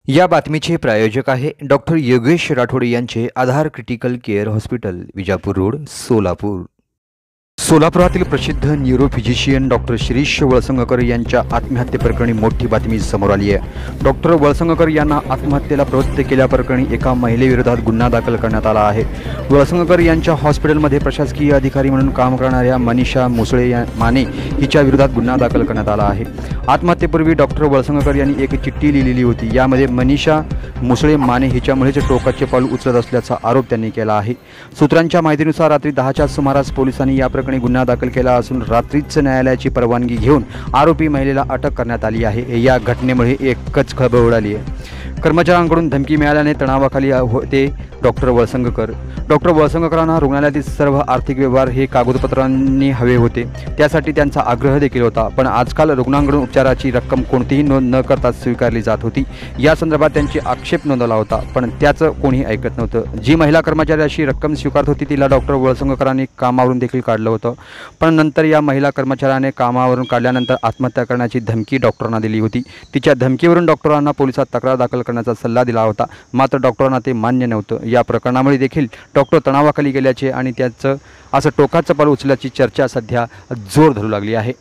या बातमीचे प्रायोजक आहे डॉक्टर योगेश राठोड यांचे Aadhar critical care hospital, Vijapur road, Solapur. सोलापुरातील प्रसिद्ध न्यूरोफिजिशियन डॉक्टर शिरीष वळसंगकर यांच्या आत्महत्येप्रकरणी मोठी बातमी समोर आली आहे। डॉक्टर वळसंगकर यांना आत्महत्येला प्रवृत्त केल्याप्रकरणी एका महिलेविरोधात गुन्हा दाखल करण्यात आला आहे। वळसंगकर यांच्या हॉस्पिटलमध्ये प्रशासकीय अधिकारी म्हणून काम करणाऱ्या मनीषा मुसळे माने हिच्या विरोधात गुन्हा दाखल करण्यात आला आहे। आत्महत्येपूर्वी डॉक्टर वळसंगकर यांनी एक चिठ्ठी लिहिलेली होती। यामध्ये मनीषा मुसळे माने हिच्यामुळेच टोकाचे पाऊल उचलत असल्याचा आरोप त्यांनी केला आहे। सूत्रांच्या माहितीनुसार रात्री 10च्या सुमारास पोलिसांनी या प्रकरणी गुन्हा दाखल केला असून रात्रीच न्यायालयाची परवानगी घेऊन आरोपी महिलेला अटक करण्यात आली आहे। या घटनेमुळे एकच खळबळ उडाली आहे। कर्मचाऱ्यांकडून धमकी मिळाल्याने तणावाखाली होते डॉक्टर वळसंगकर। डॉक्टर वळसंगकरांना रुग्णालयातील सर्व आर्थिक व्यवहार हे कागदपत्रांनी हवे होते, त्यासाठी त्यांचा आग्रह देखील होता। पण आजकाल रुग्णांकडून उपचाराची रक्कम कोणतीही नोंद न करता स्वीकारली जात होती। या संदर्भात त्यांची आक्षेप नोंदवला होता, पण त्याचं कोणी ऐकत नव्हतं। जी महिला कर्मचारी अशी रक्कम स्वीकारत होती तिला डॉक्टर वळसंगकरांनी कामावरून देखील काढलं होतं, पण नंतर या महिला कर्मचाऱ्याने कामावरून काढल्यानंतर आत्महत्या करण्याची धमकी डॉक्टरांना दिली होती। तिच्या धमकीवरून डॉक्टरांना पोलिसात तक्रार दाखल करण्याचा सल्ला दिला होता, मात्र डॉक्टरांना ते मान्य नव्हतं। या प्रकरणामुळे देखील डॉक्टर तणावाखाली गेल्याचे आणि त्याचं असं टोकाचं पाऊल उचलल्याची चर्चा सध्या जोर धरू लागली आहे।